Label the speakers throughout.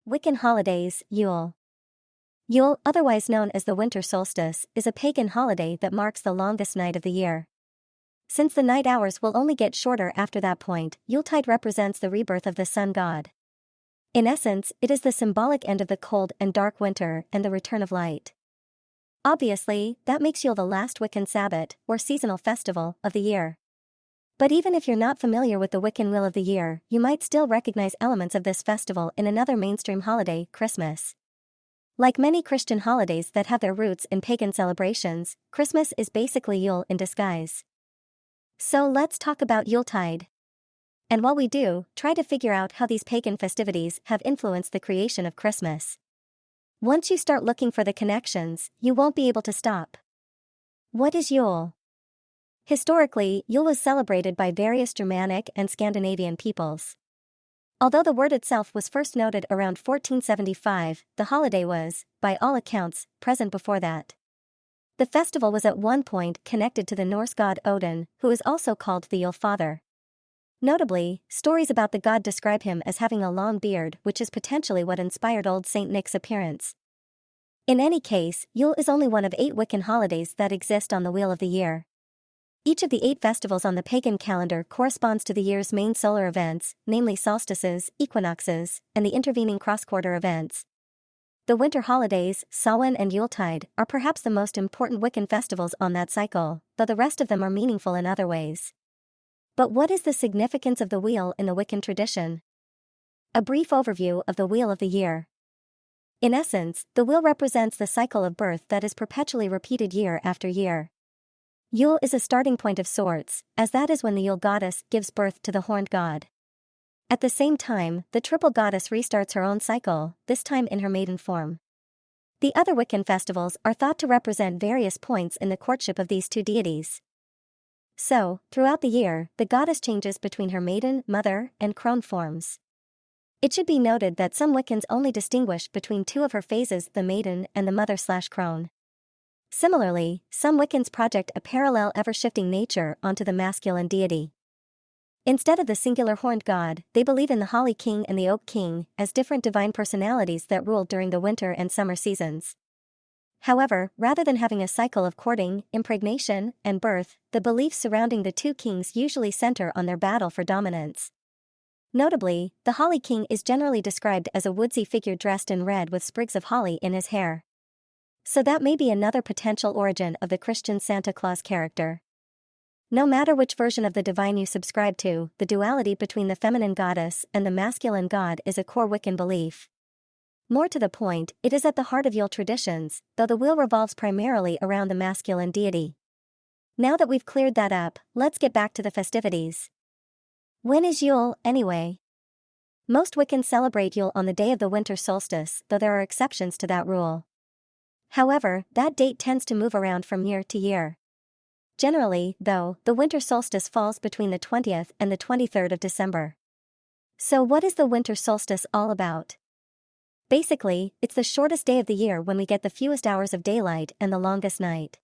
Speaker 1: Wiccan holidays, Yule. Yule, otherwise known as the Winter Solstice, is a pagan holiday that marks the longest night of the year. Since the night hours will only get shorter after that point, Yuletide represents the rebirth of the sun god. In essence, it is the symbolic end of the cold and dark winter and the return of light. Obviously, that makes Yule the last Wiccan Sabbath, or seasonal festival, of the year. But even if you're not familiar with the Wiccan wheel of the year, you might still recognize elements of this festival in another mainstream holiday, Christmas. Like many Christian holidays that have their roots in pagan celebrations, Christmas is basically Yule in disguise. So let's talk about Yuletide. And while we do, try to figure out how these pagan festivities have influenced the creation of Christmas. Once you start looking for the connections, you won't be able to stop. What is Yule? Historically, Yule was celebrated by various Germanic and Scandinavian peoples. Although the word itself was first noted around 1475, the holiday was, by all accounts, present before that. The festival was at one point connected to the Norse god Odin, who is also called the Yule Father. Notably, stories about the god describe him as having a long beard, which is potentially what inspired Old Saint Nick's appearance. In any case, Yule is only one of 8 Wiccan holidays that exist on the wheel of the year. Each of the 8 festivals on the pagan calendar corresponds to the year's main solar events, namely solstices, equinoxes, and the intervening cross-quarter events. The winter holidays, Samhain and Yuletide, are perhaps the most important Wiccan festivals on that cycle, though the rest of them are meaningful in other ways. But what is the significance of the wheel in the Wiccan tradition? A brief overview of the wheel of the year. In essence, the wheel represents the cycle of birth that is perpetually repeated year after year. Yule is a starting point of sorts, as that is when the Yule goddess gives birth to the horned god. At the same time, the triple goddess restarts her own cycle, this time in her maiden form. The other Wiccan festivals are thought to represent various points in the courtship of these two deities. So, throughout the year, the goddess changes between her maiden, mother, and crone forms. It should be noted that some Wiccans only distinguish between 2 of her phases, the maiden and the mother/crone. Similarly, some Wiccans project a parallel ever-shifting nature onto the masculine deity. Instead of the singular horned god, they believe in the Holly King and the Oak King as different divine personalities that rule during the winter and summer seasons. However, rather than having a cycle of courting, impregnation, and birth, the beliefs surrounding the 2 kings usually center on their battle for dominance. Notably, the Holly King is generally described as a woodsy figure dressed in red with sprigs of holly in his hair. So that may be another potential origin of the Christian Santa Claus character. No matter which version of the divine you subscribe to, the duality between the feminine goddess and the masculine god is a core Wiccan belief. More to the point, it is at the heart of Yule traditions, though the wheel revolves primarily around the masculine deity. Now that we've cleared that up, let's get back to the festivities. When is Yule, anyway? Most Wiccans celebrate Yule on the day of the winter solstice, though there are exceptions to that rule. However, that date tends to move around from year to year. Generally, though, the winter solstice falls between the 20th and the 23rd of December. So what is the winter solstice all about? Basically, it's the shortest day of the year when we get the fewest hours of daylight and the longest night.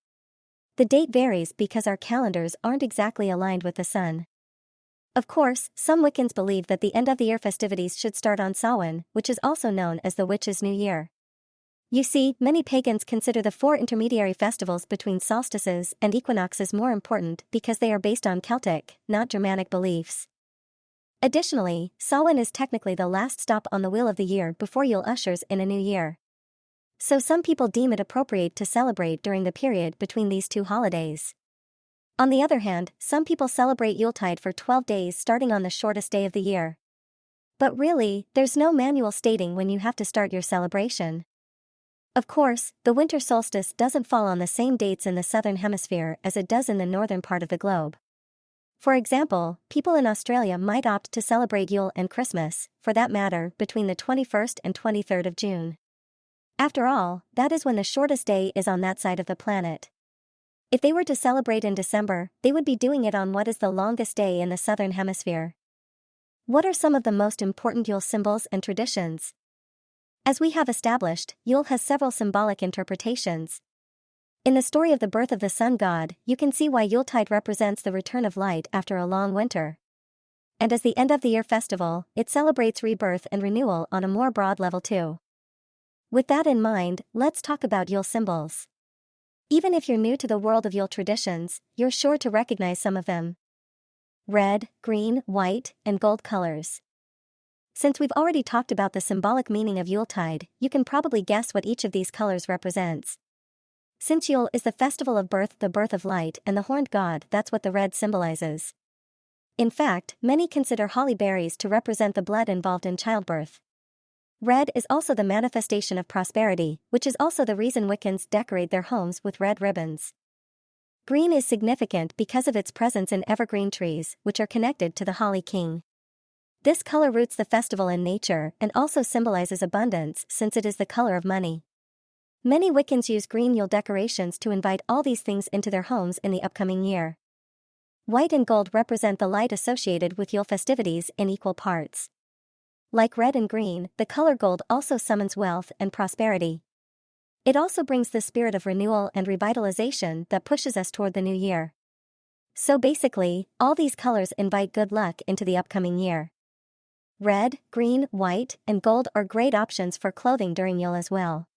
Speaker 1: The date varies because our calendars aren't exactly aligned with the sun. Of course, some Wiccans believe that the end-of-the-year festivities should start on Samhain, which is also known as the Witch's New Year. You see, many pagans consider the 4 intermediary festivals between solstices and equinoxes more important because they are based on Celtic, not Germanic beliefs. Additionally, Samhain is technically the last stop on the wheel of the year before Yule ushers in a new year. So some people deem it appropriate to celebrate during the period between these 2 holidays. On the other hand, some people celebrate Yuletide for 12 days starting on the shortest day of the year. But really, there's no manual stating when you have to start your celebration. Of course, the winter solstice doesn't fall on the same dates in the southern hemisphere as it does in the northern part of the globe. For example, people in Australia might opt to celebrate Yule and Christmas, for that matter, between the 21st and 23rd of June. After all, that is when the shortest day is on that side of the planet. If they were to celebrate in December, they would be doing it on what is the longest day in the southern hemisphere. What are some of the most important Yule symbols and traditions? As we have established, Yule has several symbolic interpretations. In the story of the birth of the sun god, you can see why Yuletide represents the return of light after a long winter. And as the end-of-the-year festival, it celebrates rebirth and renewal on a more broad level too. With that in mind, let's talk about Yule symbols. Even if you're new to the world of Yule traditions, you're sure to recognize some of them. Red, green, white, and gold colors. Since we've already talked about the symbolic meaning of Yuletide, you can probably guess what each of these colors represents. Since Yule is the festival of birth, the birth of light, and the horned god, that's what the red symbolizes. In fact, many consider holly berries to represent the blood involved in childbirth. Red is also the manifestation of prosperity, which is also the reason Wiccans decorate their homes with red ribbons. Green is significant because of its presence in evergreen trees, which are connected to the holly king. This color roots the festival in nature and also symbolizes abundance since it is the color of money. Many Wiccans use green Yule decorations to invite all these things into their homes in the upcoming year. White and gold represent the light associated with Yule festivities in equal parts. Like red and green, the color gold also summons wealth and prosperity. It also brings the spirit of renewal and revitalization that pushes us toward the new year. So basically, all these colors invite good luck into the upcoming year. Red, green, white, and gold are great options for clothing during Yule as well.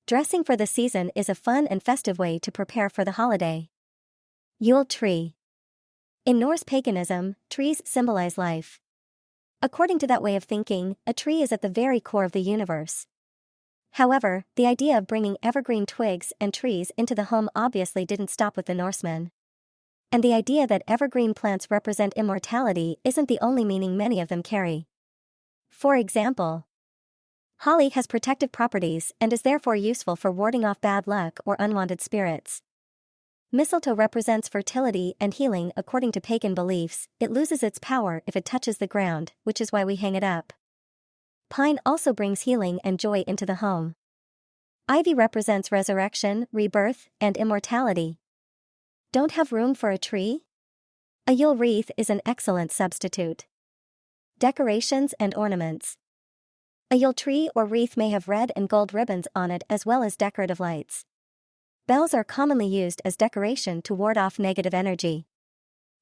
Speaker 1: Dressing for the season is a fun and festive way to prepare for the holiday. Yule tree. In Norse paganism, trees symbolize life. According to that way of thinking, a tree is at the very core of the universe. However, the idea of bringing evergreen twigs and trees into the home obviously didn't stop with the Norsemen. And the idea that evergreen plants represent immortality isn't the only meaning many of them carry. For example, holly has protective properties and is therefore useful for warding off bad luck or unwanted spirits. Mistletoe represents fertility and healing according to pagan beliefs. It loses its power if it touches the ground, which is why we hang it up. Pine also brings healing and joy into the home. Ivy represents resurrection, rebirth, and immortality. Don't have room for a tree? A Yule wreath is an excellent substitute. Decorations and ornaments. A Yule tree or wreath may have red and gold ribbons on it as well as decorative lights. Bells are commonly used as decoration to ward off negative energy.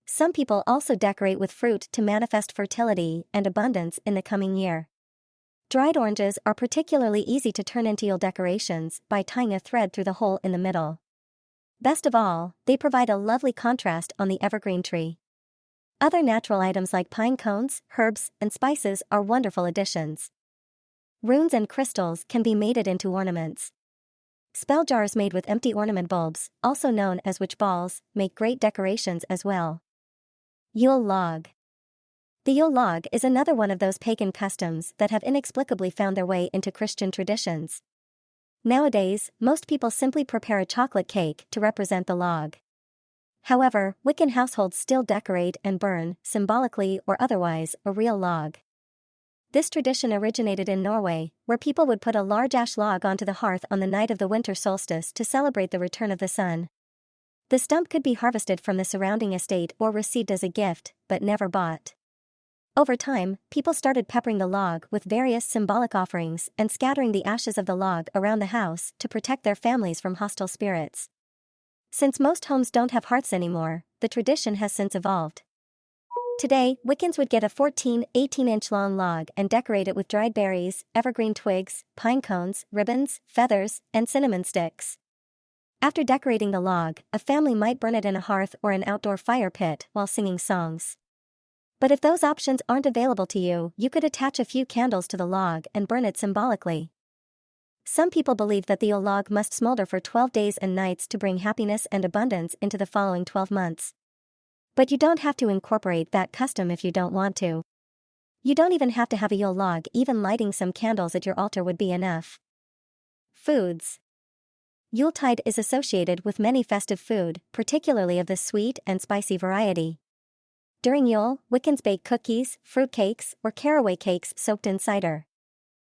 Speaker 1: Some people also decorate with fruit to manifest fertility and abundance in the coming year. Dried oranges are particularly easy to turn into Yule decorations by tying a thread through the hole in the middle. Best of all, they provide a lovely contrast on the evergreen tree. Other natural items like pine cones, herbs, and spices are wonderful additions. Runes and crystals can be mated into ornaments. Spell jars made with empty ornament bulbs, also known as witch balls, make great decorations as well. Yule log. The Yule log is another one of those pagan customs that have inexplicably found their way into Christian traditions. Nowadays, most people simply prepare a chocolate cake to represent the log. However, Wiccan households still decorate and burn, symbolically or otherwise, a real log. This tradition originated in Norway, where people would put a large ash log onto the hearth on the night of the winter solstice to celebrate the return of the sun. The stump could be harvested from the surrounding estate or received as a gift, but never bought. Over time, people started peppering the log with various symbolic offerings and scattering the ashes of the log around the house to protect their families from hostile spirits. Since most homes don't have hearths anymore, the tradition has since evolved. Today, Wiccans would get a 18-inch long log and decorate it with dried berries, evergreen twigs, pine cones, ribbons, feathers, and cinnamon sticks. After decorating the log, a family might burn it in a hearth or an outdoor fire pit while singing songs. But if those options aren't available to you, you could attach a few candles to the log and burn it symbolically. Some people believe that the Yule log must smolder for 12 days and nights to bring happiness and abundance into the following 12 months. But you don't have to incorporate that custom if you don't want to. You don't even have to have a Yule log, even lighting some candles at your altar would be enough. Foods. Yuletide is associated with many festive food, particularly of the sweet and spicy variety. During Yule, Wiccans bake cookies, fruitcakes, or caraway cakes soaked in cider.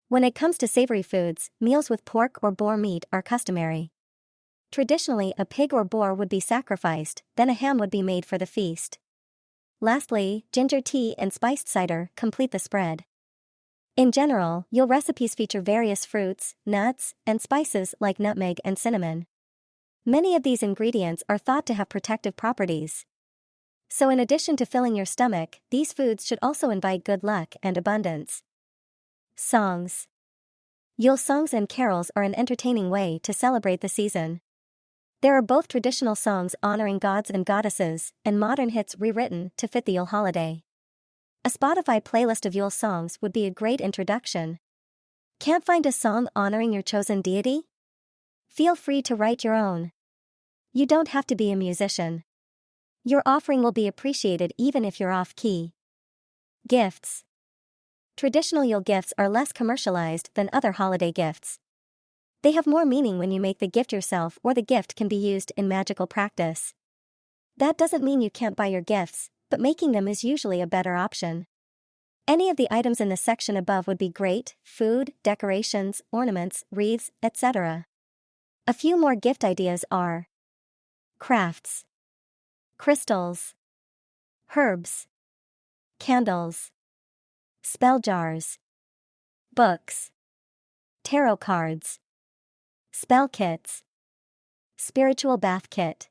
Speaker 1: When it comes to savory foods, meals with pork or boar meat are customary. Traditionally, a pig or boar would be sacrificed, then a ham would be made for the feast. Lastly, ginger tea and spiced cider complete the spread. In general, Yule recipes feature various fruits, nuts, and spices like nutmeg and cinnamon. Many of these ingredients are thought to have protective properties. So in addition to filling your stomach, these foods should also invite good luck and abundance. Songs. Yule songs and carols are an entertaining way to celebrate the season. There are both traditional songs honoring gods and goddesses, and modern hits rewritten to fit the Yule holiday. A Spotify playlist of Yule songs would be a great introduction. Can't find a song honoring your chosen deity? Feel free to write your own. You don't have to be a musician. Your offering will be appreciated even if you're off-key. Gifts. Traditional Yule gifts are less commercialized than other holiday gifts. They have more meaning when you make the gift yourself, or the gift can be used in magical practice. That doesn't mean you can't buy your gifts, but making them is usually a better option. Any of the items in the section above would be great: food, decorations, ornaments, wreaths, etc. A few more gift ideas are crafts, crystals, herbs, candles, spell jars, books, tarot cards, spell kits, spiritual bath kit.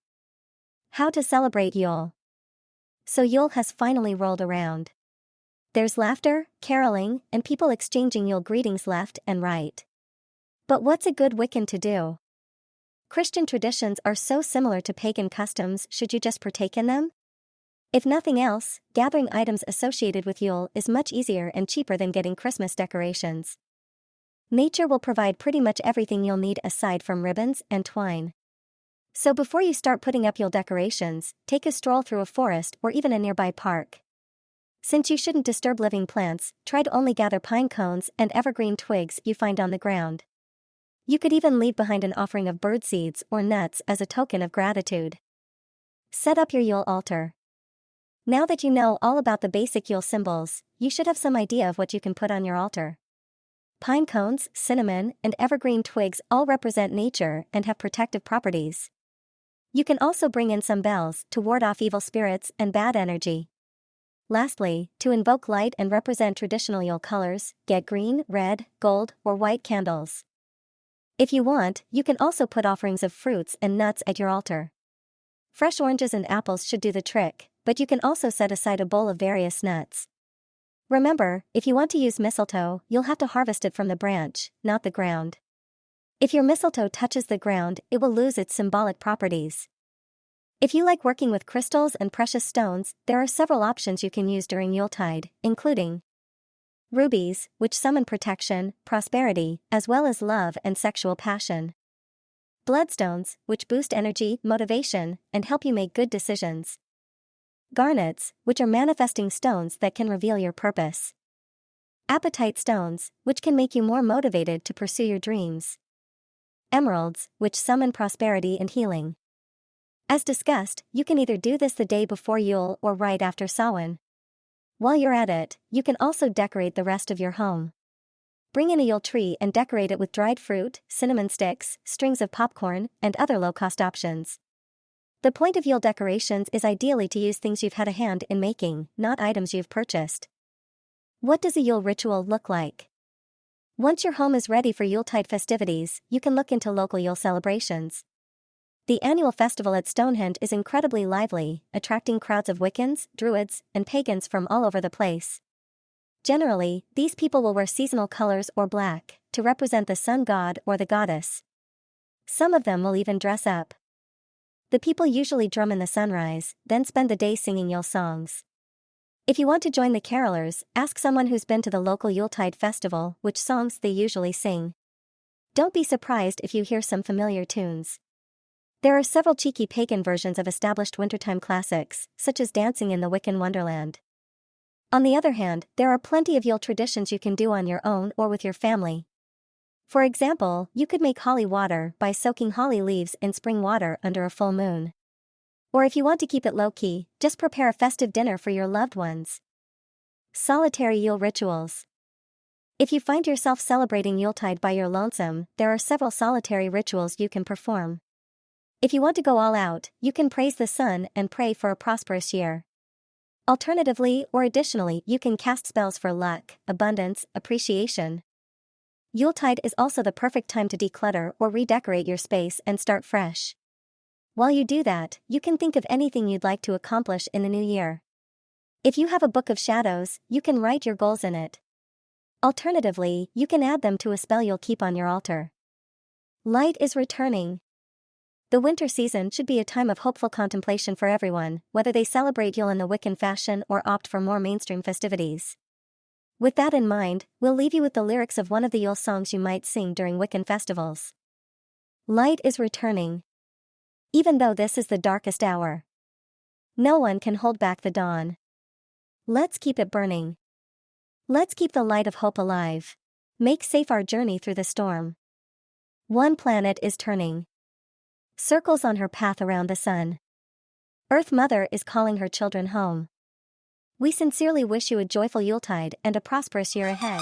Speaker 1: How to celebrate Yule. So Yule has finally rolled around. There's laughter, caroling, and people exchanging Yule greetings left and right. But what's a good Wiccan to do? Christian traditions are so similar to pagan customs, should you just partake in them? If nothing else, gathering items associated with Yule is much easier and cheaper than getting Christmas decorations. Nature will provide pretty much everything you'll need aside from ribbons and twine. So before you start putting up Yule decorations, take a stroll through a forest or even a nearby park. Since you shouldn't disturb living plants, try to only gather pine cones and evergreen twigs you find on the ground. You could even leave behind an offering of bird seeds or nuts as a token of gratitude. Set up your Yule altar. Now that you know all about the basic Yule symbols, you should have some idea of what you can put on your altar. Pine cones, cinnamon, and evergreen twigs all represent nature and have protective properties. You can also bring in some bells to ward off evil spirits and bad energy. Lastly, to invoke light and represent traditional Yule colors, get green, red, gold, or white candles. If you want, you can also put offerings of fruits and nuts at your altar. Fresh oranges and apples should do the trick, but you can also set aside a bowl of various nuts. Remember, if you want to use mistletoe, you'll have to harvest it from the branch, not the ground. If your mistletoe touches the ground, it will lose its symbolic properties. If you like working with crystals and precious stones, there are several options you can use during Yuletide, including rubies, which summon protection, prosperity, as well as love and sexual passion. Bloodstones, which boost energy, motivation, and help you make good decisions. Garnets, which are manifesting stones that can reveal your purpose. Apatite stones, which can make you more motivated to pursue your dreams. Emeralds, which summon prosperity and healing. As discussed, you can either do this the day before Yule or right after Samhain. While you're at it, you can also decorate the rest of your home. Bring in a Yule tree and decorate it with dried fruit, cinnamon sticks, strings of popcorn, and other low-cost options. The point of Yule decorations is ideally to use things you've had a hand in making, not items you've purchased. What does a Yule ritual look like? Once your home is ready for Yuletide festivities, you can look into local Yule celebrations. The annual festival at Stonehenge is incredibly lively, attracting crowds of Wiccans, Druids, and pagans from all over the place. Generally, these people will wear seasonal colors or black, to represent the sun god or the goddess. Some of them will even dress up. The people usually drum in the sunrise, then spend the day singing Yule songs. If you want to join the carolers, ask someone who's been to the local Yuletide festival which songs they usually sing. Don't be surprised if you hear some familiar tunes. There are several cheeky pagan versions of established wintertime classics, such as dancing in the Wiccan Wonderland. On the other hand, there are plenty of Yule traditions you can do on your own or with your family. For example, you could make holly water by soaking holly leaves in spring water under a full moon. Or if you want to keep it low-key, just prepare a festive dinner for your loved ones. Solitary Yule rituals. If you find yourself celebrating Yuletide by your lonesome, there are several solitary rituals you can perform. If you want to go all out, you can praise the sun and pray for a prosperous year. Alternatively or additionally, you can cast spells for luck, abundance, appreciation. Yuletide is also the perfect time to declutter or redecorate your space and start fresh. While you do that, you can think of anything you'd like to accomplish in the new year. If you have a book of shadows, you can write your goals in it. Alternatively, you can add them to a spell you'll keep on your altar. Light is returning. The winter season should be a time of hopeful contemplation for everyone, whether they celebrate Yule in the Wiccan fashion or opt for more mainstream festivities. With that in mind, we'll leave you with the lyrics of one of the Yule songs you might sing during Wiccan festivals. Light is returning. Even though this is the darkest hour, no one can hold back the dawn. Let's keep it burning. Let's keep the light of hope alive. Make safe our journey through the storm. One planet is turning circles on her path around the sun. Earth Mother is calling her children home. We sincerely wish you a joyful Yuletide and a prosperous year ahead.